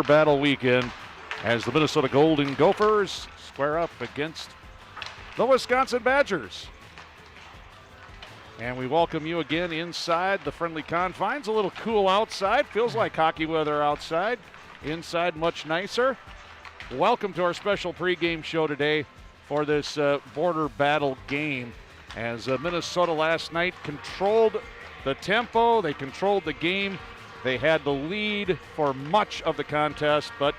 Battle weekend as the Minnesota Golden Gophers square up against the Wisconsin Badgers. And we welcome you again inside the friendly confines. A little cool outside. Feels like hockey weather outside. Inside, much nicer. Welcome to our special pregame show today for this border battle game. As Minnesota last night controlled the tempo, they controlled the game. They had the lead for much of the contest, but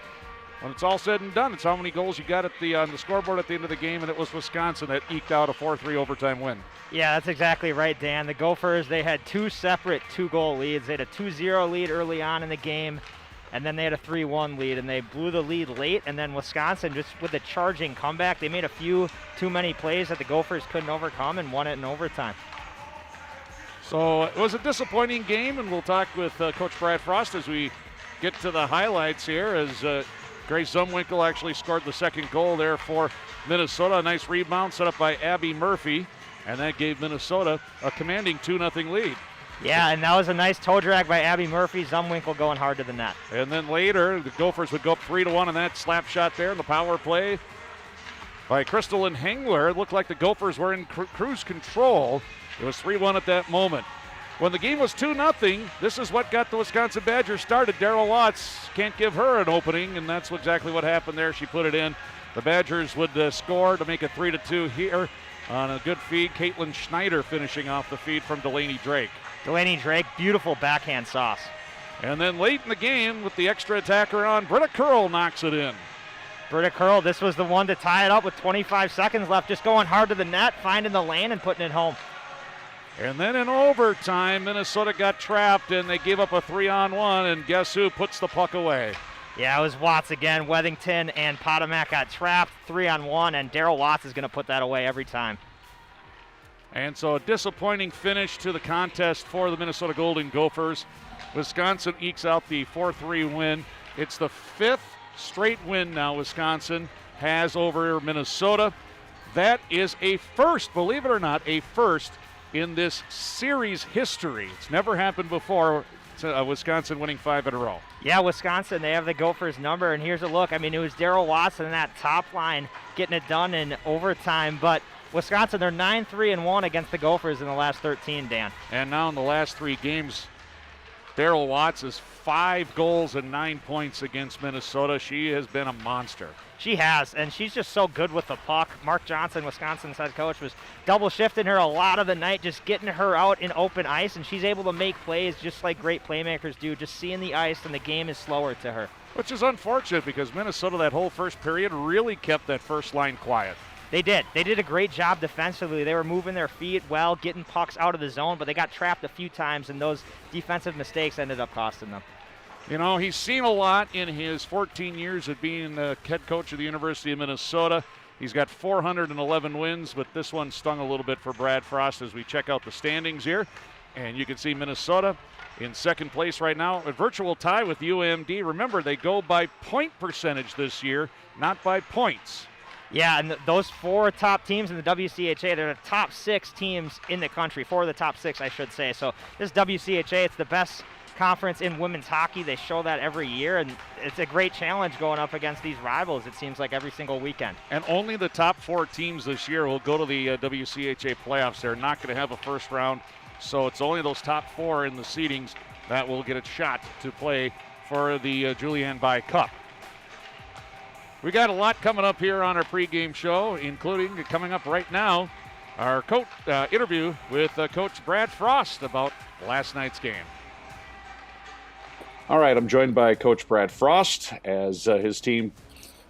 when it's all said and done, it's how many goals you got at on the scoreboard at the end of the game, and it was Wisconsin that eked out a 4-3 overtime win. Yeah, that's exactly right, Dan. The Gophers, they had two separate two-goal leads. They had a 2-0 lead early on in the game, and then they had a 3-1 lead, and they blew the lead late, and then Wisconsin, just with the charging comeback, they made a few too many plays that the Gophers couldn't overcome and won it in overtime. So it was a disappointing game, and we'll talk with Coach Brad Frost as we get to the highlights here, as Grace Zumwinkle actually scored the second goal there for Minnesota. A nice rebound set up by Abby Murphy, and that gave Minnesota a commanding 2-0 lead. Yeah, and that was a nice toe drag by Abby Murphy. Zumwinkle going hard to the net. And then later, the Gophers would go up 3-1 on that slap shot there in the power play by Crystal and Hengler. It looked like the Gophers were in cruise control. It was 3-1 at that moment. When the game was 2-0, this is what got the Wisconsin Badgers started. Daryl Watts can't give her an opening, and that's exactly what happened there. She put it in. The Badgers would score to make it 3-2 here on a good feed. Caitlin Schneider finishing off the feed from Delaney Drake. Delaney Drake, beautiful backhand sauce. And then late in the game, with the extra attacker on, Britta Curl knocks it in. Britta Curl, this was the one to tie it up with 25 seconds left, just going hard to the net, finding the lane and putting it home. And then in overtime, Minnesota got trapped, and they gave up a 3-on-1, and guess who puts the puck away? Yeah, it was Watts again. Weathington and Potomac got trapped, 3-on-1, and Daryl Watts is going to put that away every time. And so a disappointing finish to the contest for the Minnesota Golden Gophers. Wisconsin ekes out the 4-3 win. It's the fifth straight win now Wisconsin has over Minnesota. That is a first, believe it or not, a first in this series history. It's never happened before, Wisconsin winning 5 in a row. Yeah, Wisconsin, they have the Gophers number, and here's a look. I mean, it was Daryl Watson in that top line getting it done in overtime, but Wisconsin, they're 9-3-1 against the Gophers in the last 13, Dan. And now in the last 3 games, Daryl Watts is 5 goals and 9 points against Minnesota. She has been a monster. She has, and she's just so good with the puck. Mark Johnson, Wisconsin's head coach, was double shifting her a lot of the night, just getting her out in open ice, and she's able to make plays just like great playmakers do, just seeing the ice, and the game is slower to her. Which is unfortunate because Minnesota that whole first period really kept that first line quiet. They did. They did a great job defensively. They were moving their feet well, getting pucks out of the zone, but they got trapped a few times, and those defensive mistakes ended up costing them. You know, he's seen a lot in his 14 years of being the head coach of the University of Minnesota. He's got 411 wins, but this one stung a little bit for Brad Frost as we check out the standings here. And you can see Minnesota in second place right now, a virtual tie with UMD. Remember, they go by point percentage this year, not by points. Yeah, and those 4 top teams in the WCHA, they're the top 6 teams in the country. 4 of the top 6, I should say. So this WCHA, it's the best conference in women's hockey. They show that every year, and it's a great challenge going up against these rivals, it seems like, every single weekend. And only the top 4 teams this year will go to the WCHA playoffs. They're not going to have a first round, so it's only those top 4 in the seedings that will get a shot to play for the Julianne Bai Cup. We got a lot coming up here on our pregame show, including coming up right now, our interview with Coach Brad Frost about last night's game. All right, I'm joined by Coach Brad Frost as his team,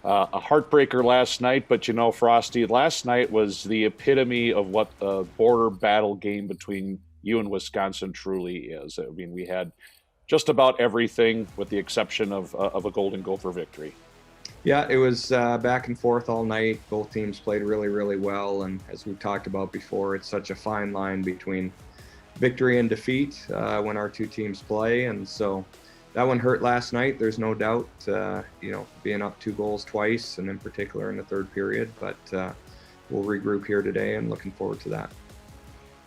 a heartbreaker last night. But you know, Frosty, last night was the epitome of what the border battle game between you and Wisconsin truly is. I mean, we had just about everything with the exception of a Golden Gopher victory. Yeah, it was back and forth all night. Both teams played really, really well. And as we've talked about before, it's such a fine line between victory and defeat when our 2 teams play. And so that one hurt last night. There's no doubt, being up 2 goals twice, and in particular in the third period. But we'll regroup here today and looking forward to that.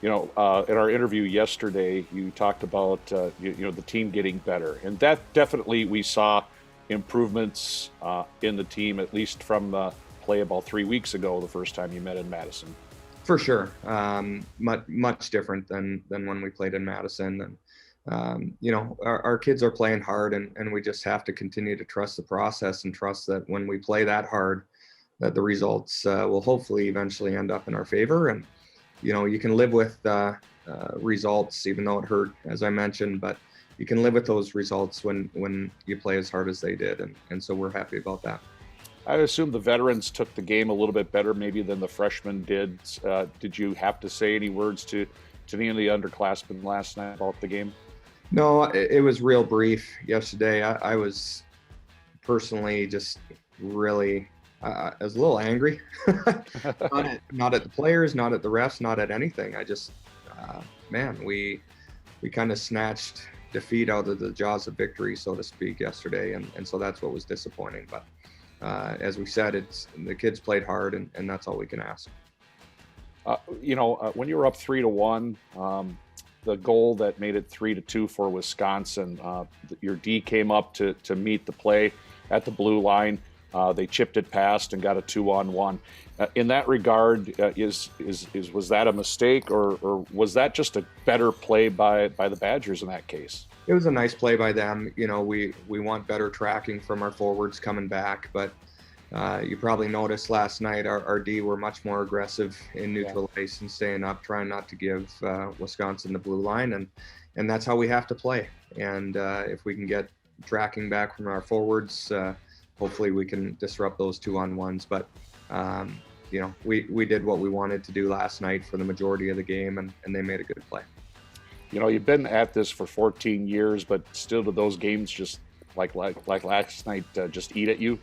You know, in our interview yesterday, you talked about, the team getting better. And that definitely we saw improvements in the team, at least from play about 3 weeks ago, the first time you met in Madison? For sure. Much different than when we played in Madison. And, our kids are playing hard, and we just have to continue to trust the process and trust that when we play that hard, that the results will hopefully eventually end up in our favor. And, you can live with results, even though it hurt, as I mentioned, but you can live with those results when you play as hard as they did. And so we're happy about that. I assume the veterans took the game a little bit better maybe than the freshmen did. Did you have to say any words to any of the underclassmen last night about the game? No, it was real brief yesterday. I was personally just really, I was a little angry. not at the players, not at the refs, not at anything. I just, we kind of snatched defeat out of the jaws of victory, so to speak, yesterday. And so that's what was disappointing. But as we said, the kids played hard, and that's all we can ask. When you were up 3-1, the goal that made it 3-2 for Wisconsin, your D came up to meet the play at the blue line. They chipped it past and got a 2-on-1. In that regard, was that a mistake, or was that just a better play by the Badgers in that case? It was a nice play by them. We want better tracking from our forwards coming back, but you probably noticed last night our D were much more aggressive in neutral ice and staying up, trying not to give Wisconsin the blue line, and that's how we have to play. And if we can get tracking back from our forwards, hopefully we can disrupt those 2-on-1s. But we did what we wanted to do last night for the majority of the game, and they made a good play. You've been at this for 14 years, but still, do those games just like last night just eat at you?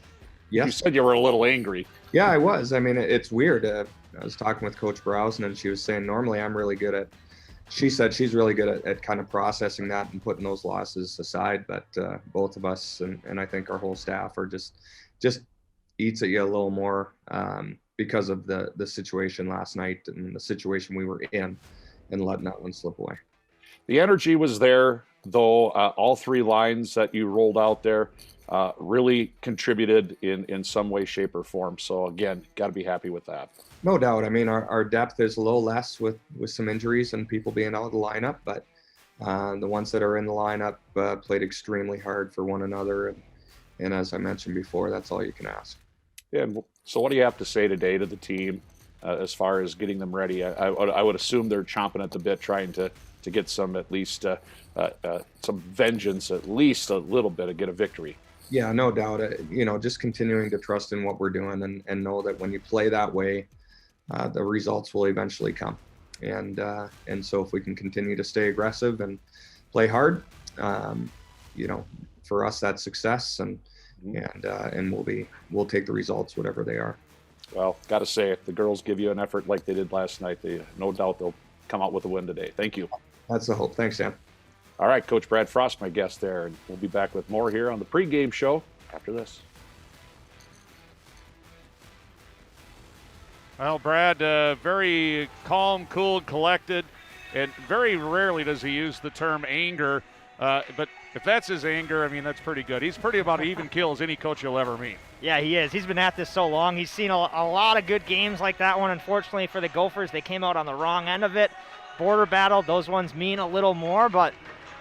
Yes. You said you were a little angry. Yeah, I was. I mean, it's weird. I was talking with Coach Browsen, and she was saying normally I'm really good at. She said she's really good at kind of processing that and putting those losses aside. But both of us, and I think our whole staff, are just eats at you a little more because of the situation last night and the situation we were in, and letting that one slip away. The energy was there, though. All three lines that you rolled out there really contributed in some way, shape, or form. So again, got to be happy with that. No doubt. I mean, our depth is a little less with some injuries and people being out of the lineup, but the ones that are in the lineup played extremely hard for one another. And as I mentioned before, that's all you can ask. Yeah. So what do you have to say today to the team as far as getting them ready? I would assume they're chomping at the bit, trying to get some, at least some vengeance, at least a little bit, to get a victory. Yeah, no doubt. Just continuing to trust in what we're doing and know that when you play that way, the results will eventually come. And so if we can continue to stay aggressive and play hard, for us that's success, and we'll take the results whatever they are. Well, got to say, if the girls give you an effort like they did last night, no doubt they'll come out with a win today. Thank you. That's the hope. Thanks, Dan. All right, Coach Brad Frost, my guest there, and we'll be back with more here on the pregame show after this. Well, Brad, very calm, cool, collected, and very rarely does he use the term anger. But if that's his anger, I mean, that's pretty good. He's pretty about even kill as any coach you'll ever meet. Yeah, he is. He's been at this so long. He's seen a lot of good games like that one. Unfortunately for the Gophers, they came out on the wrong end of it. Border battle, those ones mean a little more, but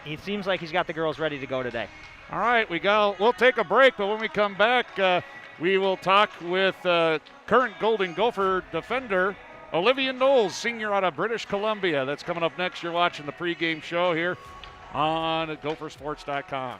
he seems like he's got the girls ready to go today. All right, we'll take a break, but when we come back, we will talk with current Golden Gopher defender Olivia Knowles, senior out of British Columbia. That's coming up next. You're watching the pregame show here on gophersports.com.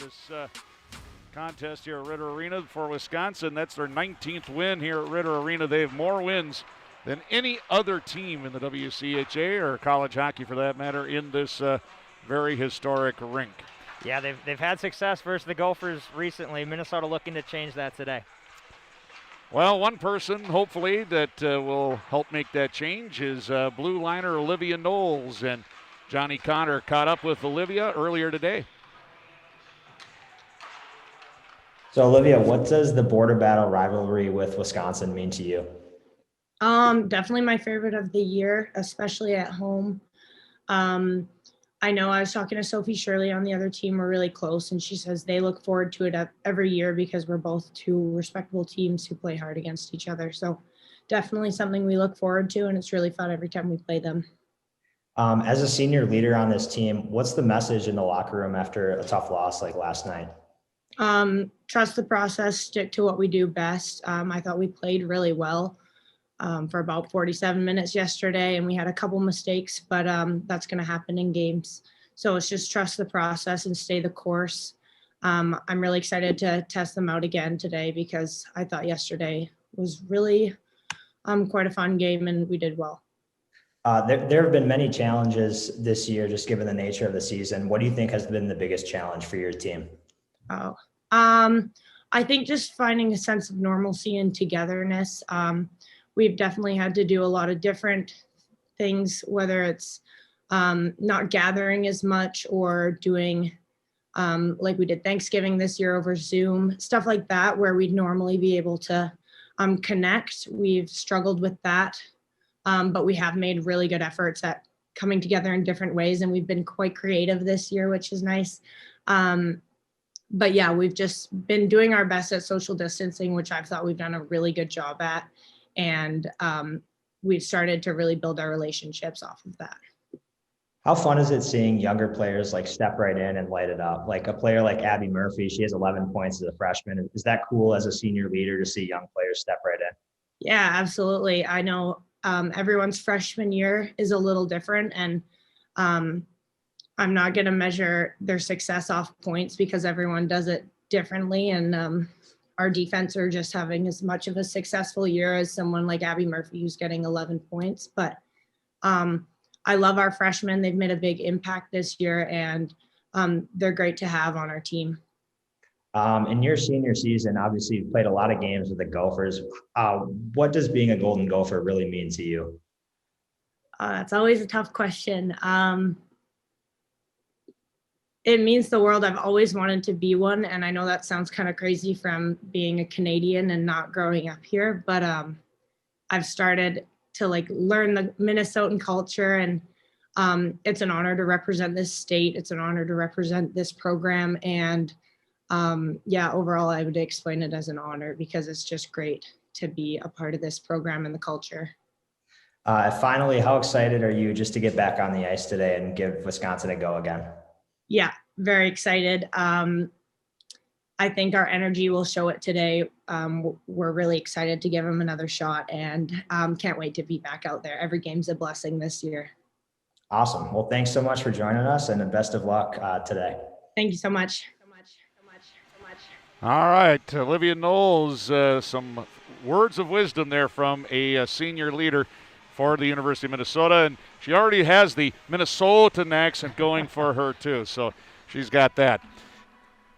this contest here at Ritter Arena for Wisconsin. That's their 19th win here at Ritter Arena. They have more wins than any other team in the WCHA or college hockey for that matter in this very historic rink. Yeah, they've had success versus the Gophers recently. Minnesota looking to change that today. Well, one person, hopefully, that will help make that change is blue liner Olivia Knowles. And Johnny Connor caught up with Olivia earlier today. So, Olivia, what does the border battle rivalry with Wisconsin mean to you? Definitely my favorite of the year, especially at home. I know I was talking to Sophie Shirley on the other team. We're really close, and she says they look forward to it every year because we're both two respectable teams who play hard against each other. So definitely something we look forward to, and it's really fun every time we play them. As a senior leader on this team, what's the message in the locker room after a tough loss like last night? Trust the process, stick to what we do best. I thought we played really well for about 47 minutes yesterday, and we had a couple mistakes, but that's going to happen in games. So it's just trust the process and stay the course. I'm really excited to test them out again today because I thought yesterday was really quite a fun game and we did well. There have been many challenges this year, just given the nature of the season. What do you think has been the biggest challenge for your team? I think just finding a sense of normalcy and togetherness. We've definitely had to do a lot of different things, whether it's not gathering as much or doing like we did Thanksgiving this year over Zoom, stuff like that, where we'd normally be able to connect. We've struggled with that, but we have made really good efforts at coming together in different ways, and we've been quite creative this year, which is nice. But yeah, we've just been doing our best at social distancing, which I've thought we've done a really good job at. And we've started to really build our relationships off of that. How fun is it seeing younger players like step right in and light it up? Like a player like Abby Murphy, she has 11 points as a freshman. Is that cool as a senior leader to see young players step right in? Yeah, absolutely. I know everyone's freshman year is a little different, and I'm not going to measure their success off points because everyone does it differently. And our defense are just having as much of a successful year as someone like Abby Murphy, who's getting 11 points. But I love our freshmen. They've made a big impact this year, and they're great to have on our team. In your senior season, obviously you've played a lot of games with the Gophers. What does being a Golden Gopher really mean to you? It's always a tough question. It means the world. I've always wanted to be one. And I know that sounds kind of crazy from being a Canadian and not growing up here, but I've started to learn the Minnesotan culture, and it's an honor to represent this state. It's an honor to represent this program. And overall, I would explain it as an honor because it's just great to be a part of this program and the culture. Finally, how excited are you just to get back on the ice today and give Wisconsin a go again? Yeah, very excited. I think our energy will show it today. We're really excited to give them another shot, and can't wait to be back out there. Every game's a blessing this year. Awesome. Well, thanks so much for joining us, and best of luck today. Thank you so much. All right, Olivia Knowles, some words of wisdom there from a senior leader for the University of Minnesota, and she already has the Minnesotan accent going for her too, so she's got that.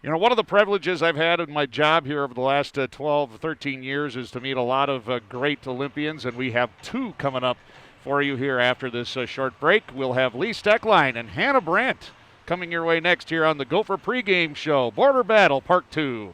You know, one of the privileges I've had in my job here over the last 12, 13 years is to meet a lot of great Olympians, and we have two coming up for you here after this short break. We'll have Lee Steckline and Hannah Brandt coming your way next here on the Gopher Pregame Show, Border Battle Part 2.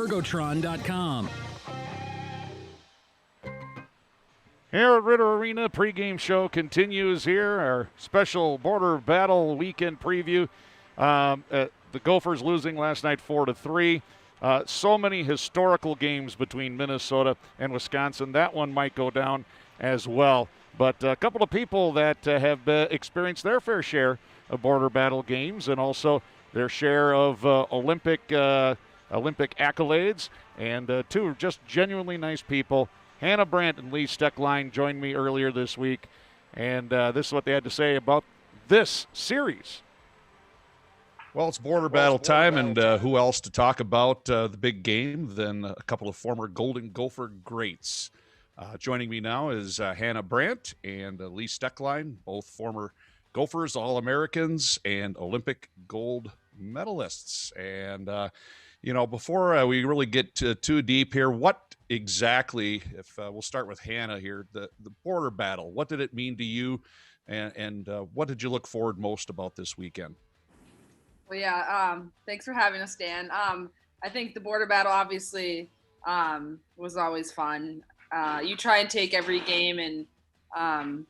Ergotron.com. Here at Ritter Arena, pregame show continues here. Our special border battle weekend preview. The Gophers losing last night 4-3. So many historical games between Minnesota and Wisconsin. That one might go down as well. But a couple of people that have experienced their fair share of border battle games and also their share of Olympic accolades. And two just genuinely nice people. Hannah Brandt and Lee Steckline joined me earlier this week, and this is what they had to say about this series. Well, it's border battle time, and who else to talk about the big game than a couple of former Golden Gopher greats. Joining me now is Hannah Brandt and Lee Steckline, both former Gophers, All-Americans, and Olympic gold medalists. And, before we really get too deep here, what exactly, if we'll start with Hannah here, the border battle, what did it mean to you, and what did you look forward most about this weekend? Well, yeah, thanks for having us, Dan. I think the border battle obviously was always fun. You try and take every game and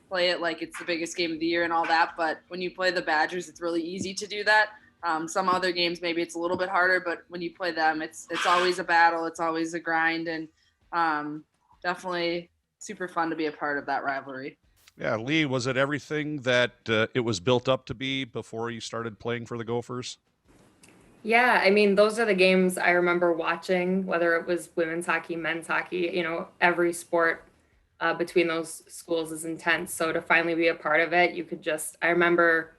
play it like it's the biggest game of the year and all that, but when you play the Badgers, it's really easy to do that. Some other games, maybe it's a little bit harder, but when you play them, it's always a battle. It's always a grind, and definitely super fun to be a part of that rivalry. Yeah, Lee, was it everything that it was built up to be before you started playing for the Gophers? Yeah, I mean, those are the games I remember watching, whether it was women's hockey, men's hockey, every sport between those schools is intense. So to finally be a part of it, I remember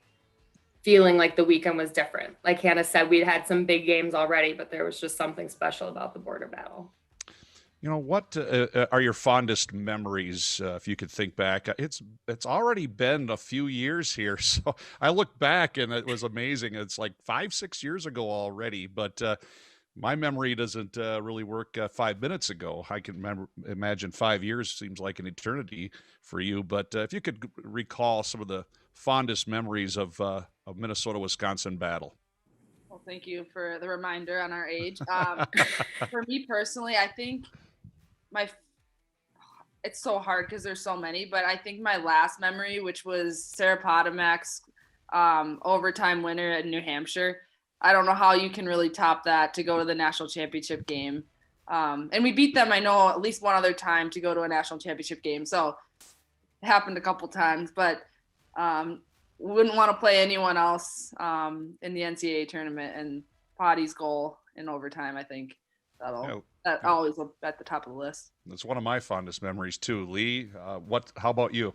feeling like the weekend was different. Like Hannah said, we'd had some big games already, but there was just something special about the border battle. What are your fondest memories, if you could think back? It's already been a few years here, so I look back and it was amazing. It's like 5-6 years ago already, but my memory doesn't really work 5 minutes ago. I can imagine 5 years seems like an eternity for you, but if you could recall some of the fondest memories of Minnesota-Wisconsin battle. Well, thank you for the reminder on our age. For me personally, I think it's so hard because there's so many, but I think my last memory, which was Sarah Potomac's overtime winner at New Hampshire. I don't know how you can really top that, to go to the national championship game. And we beat them, I know, at least one other time to go to a national championship game. So it happened a couple times, but wouldn't want to play anyone else in the NCAA tournament. And Potty's goal in overtime, I think that always at the top of the list. That's one of my fondest memories too. Lee, how about you?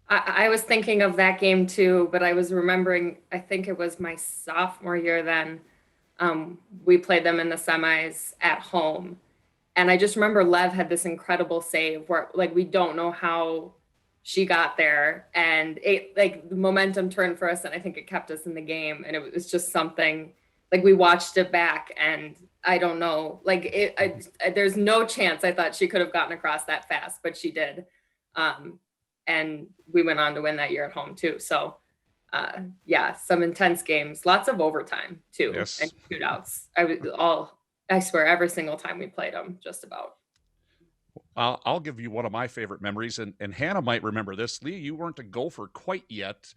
I was thinking of that game too, but I was remembering, I think it was my sophomore year then, we played them in the semis at home. And I just remember Lev had this incredible save where, like, we don't know how she got there, and it, like, the momentum turned for us, and I think it kept us in the game. And it was just something, like, we watched it back, and I don't know, like, there's no chance I thought she could have gotten across that fast, but she did. And we went on to win that year at home too. So yeah, some intense games, lots of overtime too. Yes. And shootouts. I swear every single time we played them, just about. I'll give you one of my favorite memories, and Hannah might remember this. Lee, you weren't a Gopher quite yet.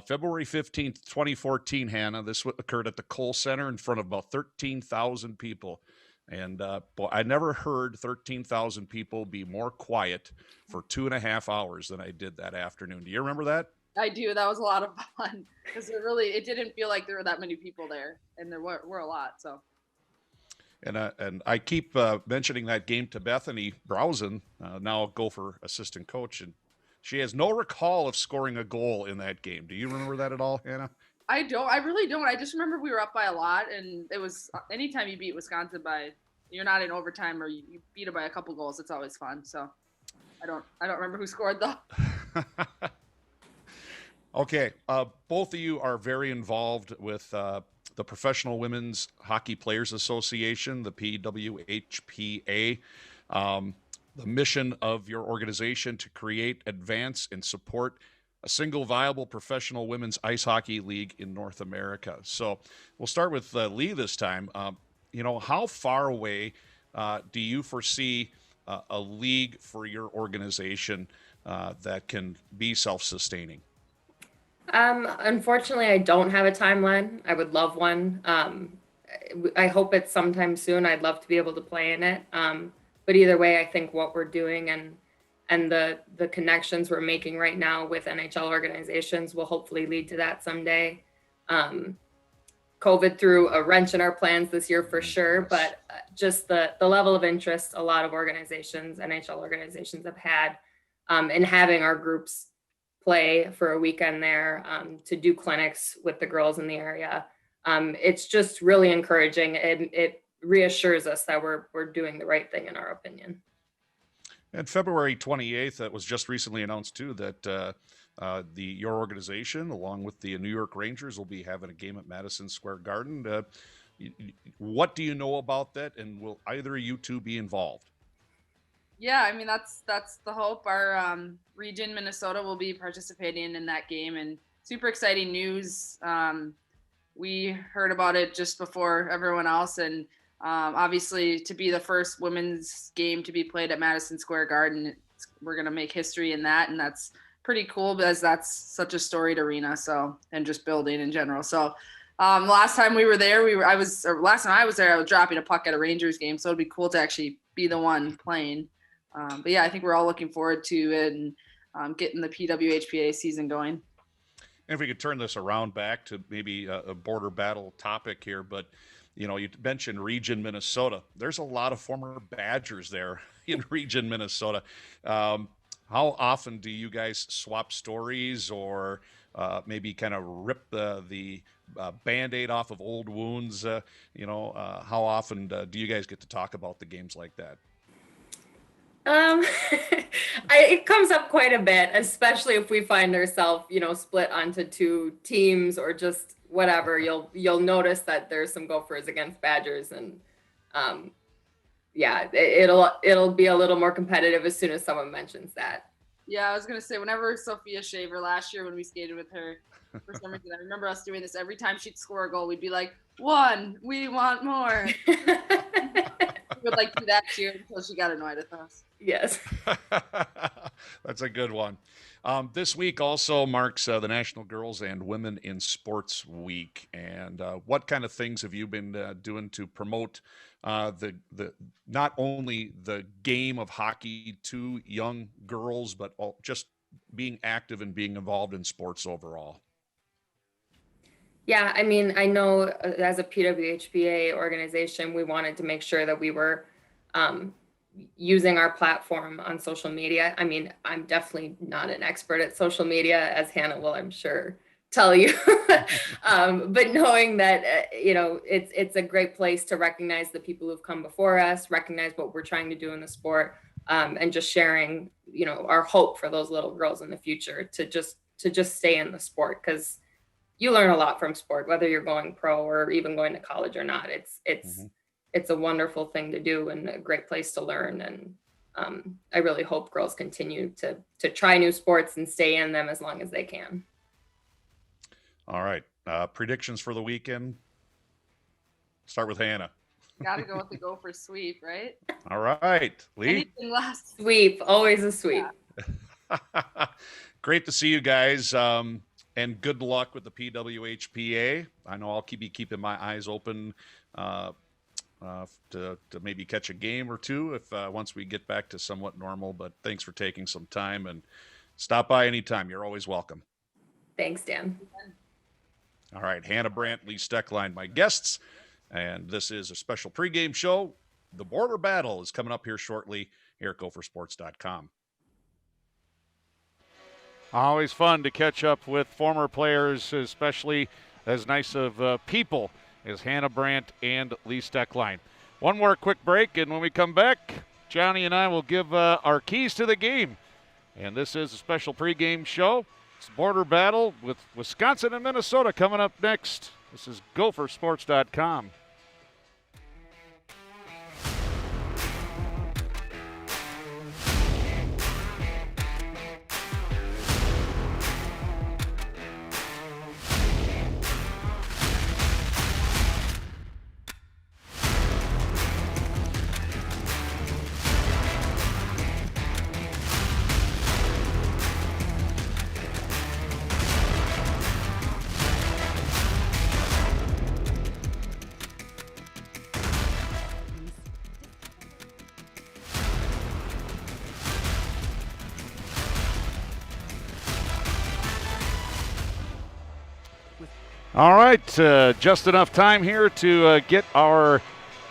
February 15th, 2014, Hannah, this occurred at the Cole Center in front of about 13,000 people. And I never heard 13,000 people be more quiet for 2.5 hours than I did that afternoon. Do you remember that? I do. That was a lot of fun because it didn't feel like there were that many people there, and there were a lot. So. And I keep mentioning that game to Bethany Browsen, now a Gopher assistant coach, and she has no recall of scoring a goal in that game. Do you remember that at all, Hannah? I don't. I really don't. I just remember we were up by a lot, and it was anytime you beat Wisconsin you're not in overtime or you beat it by a couple goals, it's always fun. So I don't remember who scored though. Okay, both of you are very involved with the Professional Women's Hockey Players Association, the PWHPA. The mission of your organization to create, advance, and support a single viable professional women's ice hockey league in North America. So we'll start with Lee this time. how far away do you foresee a league for your organization that can be self-sustaining? Unfortunately, I don't have a timeline. I would love one. I hope it's sometime soon. I'd love to be able to play in it. But either way, I think what we're doing and the connections we're making right now with NHL organizations will hopefully lead to that someday. COVID threw a wrench in our plans this year for sure, but just the level of interest a lot of organizations, NHL organizations have had in having our groups play for a weekend there to do clinics with the girls in the area. It's just really encouraging. It reassures us that we're doing the right thing in our opinion. And February 28th, that was just recently announced too, that your organization, along with the New York Rangers, will be having a game at Madison Square Garden. What do you know about that, and will either of you two be involved? Yeah, I mean, that's the hope. Our region, Minnesota, will be participating in that game, and super exciting news. We heard about it just before everyone else, and obviously to be the first women's game to be played at Madison Square Garden, we're going to make history in that, and that's pretty cool because that's such a storied arena. So, and just building in general. So, last time we were there, last time I was there, I was dropping a puck at a Rangers game. So it'd be cool to actually be the one playing. But yeah, I think we're all looking forward to it and getting the PWHPA season going. And if we could turn this around back to maybe a border battle topic here, but you mentioned Region Minnesota. There's a lot of former Badgers there in Region Minnesota. How often do you guys swap stories or maybe kind of rip the Band-Aid off of old wounds? How often do you guys get to talk about the games like that? It comes up quite a bit, especially if we find ourselves, split onto two teams or just whatever. You'll notice that there's some Gophers against Badgers, and it'll be a little more competitive as soon as someone mentions that. Yeah, I was gonna say, whenever Sophia Shaver last year when we skated with her, for some reason I remember us doing this every time she'd score a goal, we'd be like, "One, we want more." We would do that cheer until she got annoyed with us. Yes. That's a good one. This week also marks the National Girls and Women in Sports Week. And what kind of things have you been doing to promote the not only the game of hockey to young girls, but just being active and being involved in sports overall? Yeah, I mean, I know as a PWHPA organization, we wanted to make sure that we were using our platform on social media. I mean, I'm definitely not an expert at social media, as Hannah will, I'm sure, tell you. But knowing that, it's a great place to recognize the people who've come before us, recognize what we're trying to do in the sport, and just sharing, our hope for those little girls in the future to just stay in the sport, because you learn a lot from sport, whether you're going pro or even going to college or not. It's a wonderful thing to do and a great place to learn. And I really hope girls continue to try new sports and stay in them as long as they can. All right. Predictions for the weekend. Start with Hannah. Got to go with the Gophers sweep, right? All right. Lee? Anything less. Sweep. Always a sweep. Yeah. Great to see you guys. And good luck with the PWHPA. I know I'll be keeping my eyes open to maybe catch a game or two if once we get back to somewhat normal. But thanks for taking some time, and stop by anytime. You're always welcome. Thanks, Dan. All right, Hannah Brandt, Lee Steckline, my guests, and this is a special pregame show. The Border Battle is coming up here shortly here at gophersports.com. Always fun to catch up with former players, especially as nice of people as Hannah Brandt and Lee Steckline. One more quick break, and when we come back, Johnny and I will give our keys to the game. And this is a special pregame show. It's Border Battle with Wisconsin and Minnesota coming up next. This is gophersports.com. All right, just enough time here to get our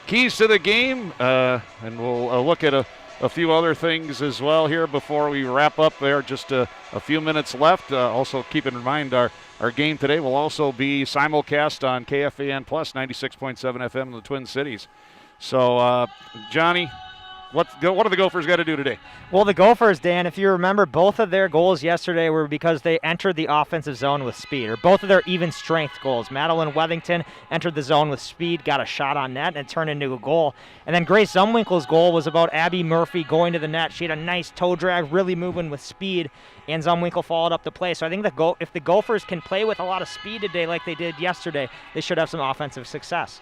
keys to the game, and we'll look at a few other things as well here before we wrap up there. Just a few minutes left. Also keep in mind our game today will also be simulcast on KFAN Plus 96.7 FM in the Twin Cities. So, Johnny, what do the Gophers got to do today? Well, the Gophers, Dan, if you remember, both of their goals yesterday were because they entered the offensive zone with speed, or both of their even strength goals. Madeline Wethington entered the zone with speed, got a shot on net, and it turned into a goal. And then Grace Zumwinkle's goal was about Abby Murphy going to the net. She had a nice toe drag, really moving with speed, and Zumwinkle followed up the play. So I think if the Gophers can play with a lot of speed today like they did yesterday, they should have some offensive success.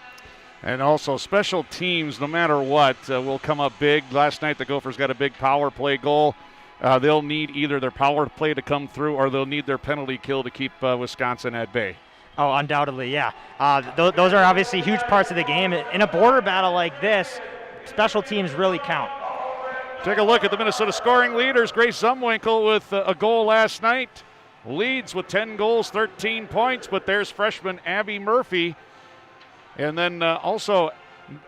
And also special teams, no matter what, will come up big. Last night the Gophers got a big power play goal. They'll need either their power play to come through or they'll need their penalty kill to keep Wisconsin at bay. Oh, undoubtedly, yeah. Those are obviously huge parts of the game. In a border battle like this, special teams really count. Take a look at the Minnesota scoring leaders. Grace Zumwinkle with a goal last night. Leads with 10 goals, 13 points, but there's freshman Abby Murphy. And then also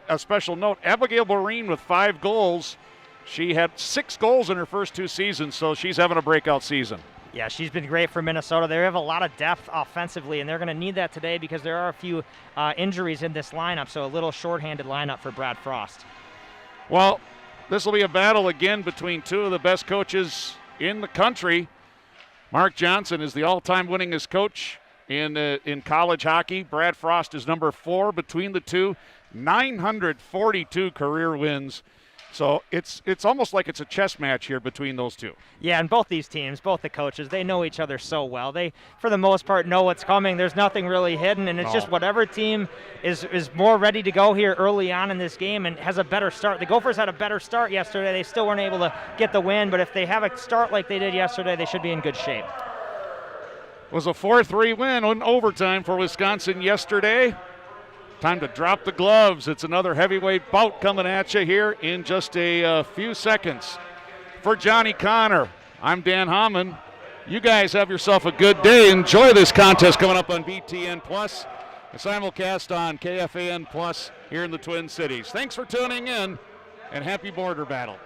a special note, Abigail Boreen with 5 goals. She had 6 goals in her first 2 seasons, so she's having a breakout season. Yeah, she's been great for Minnesota. They have a lot of depth offensively, and they're going to need that today because there are a few injuries in this lineup, so a little shorthanded lineup for Brad Frost. Well, this will be a battle again between two of the best coaches in the country. Mark Johnson is the all-time winningest coach in college hockey. Brad Frost is number 4 between the two, 942 career wins. So it's almost like it's a chess match here between those two. Yeah, and both these teams, both the coaches, they know each other so well. They, for the most part, know what's coming. There's nothing really hidden, and it's just whatever team is more ready to go here early on in this game and has a better start. The Gophers had a better start yesterday. They still weren't able to get the win, but if they have a start like they did yesterday, they should be in good shape. It was a 4-3 win in overtime for Wisconsin yesterday. Time to drop the gloves. It's another heavyweight bout coming at you here in just a few seconds. For Johnny Connor, I'm Dan Hammond. You guys have yourself a good day. Enjoy this contest coming up on BTN Plus, a simulcast on KFAN Plus here in the Twin Cities. Thanks for tuning in, and happy border battle.